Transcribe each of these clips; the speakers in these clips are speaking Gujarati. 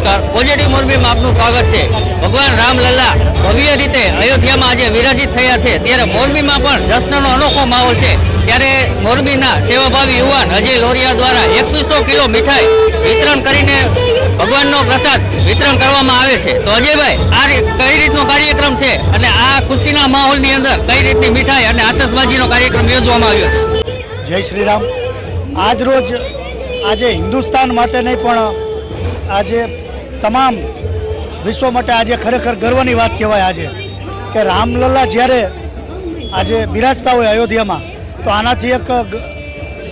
નમસ્કાર, પોઝિટિવ મોરબીમાં આપનું સ્વાગત છે। ભગવાન રામલલ્લા ભવ્ય રીતે અયોધ્યામાં આજે વિરાજિત થયા છે, ત્યારે મોરબીમાં પણ જશ્નનો અનોખો માહોલ છે। ત્યારે મોરબીના સેવાભાવી યુવાન અજય લોરિયા દ્વારા 2100 કિલો મીઠાઈ વિતરણ કરીને ભગવાનનો પ્રસાદ વિતરણ કરવામાં આવે છે। તો અજયભાઈ, આ કઈ રીતનો કાર્યક્રમ છે અને આ ખુશીના માહોલની અંદર કઈ રીતની મીઠાઈ અને આતશબાજીનો કાર્યક્રમ યોજવામાં આવ્યો છે? જય શ્રી રામ। આજ રોજ આજે હિન્દુસ્તાન માટે નહીં પણ આજે તમામ વિશ્વ માટે આજે ખરેખર ગર્વની વાત કહેવાય આજે કે રામલલ્લા જ્યારે આજે બિરાજતા હોય અયોધ્યામાં, તો આનાથી એક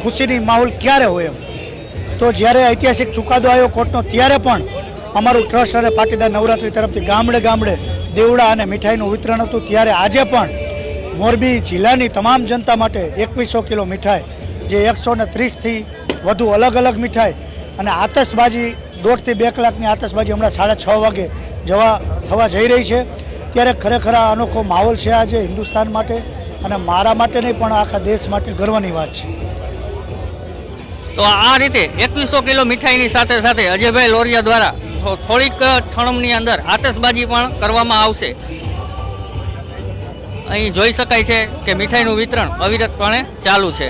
ખુશીની માહોલ ક્યારે હોય એમ। તો જ્યારે ઐતિહાસિક ચુકાદો આવ્યો કોર્ટનો, ત્યારે પણ અમારું ટ્રસ્ટ અને પાટીદાર નવરાત્રિ તરફથી ગામડે ગામડે દેવડા અને મીઠાઈનું વિતરણ હતું। ત્યારે આજે પણ મોરબી જિલ્લાની તમામ જનતા માટે 2100 કિલો મીઠાઈ, જે 130થી વધુ અલગ અલગ મીઠાઈ અને આતશબાજી 1.5 થી 2 કલાકની આતશબાજી હમણાં 6:30 વાગે થવા જઈ રહી છે। ત્યારે ખરેખર આ અનોખો માહોલ છે આજે હિન્દુસ્તાન માટે, અને મારા માટે નહીં પણ આખા દેશ માટે ગર્વની વાત છે। તો આ રીતે 2100 કિલો મીઠાઈની સાથે સાથે અજયભાઈ લોરિયા દ્વારા થોડીક ક્ષણની અંદર આતશબાજી પણ કરવામાં આવશે। અહીં જોઈ શકાય છે કે મીઠાઈનું વિતરણ અવિરતપણે ચાલુ છે।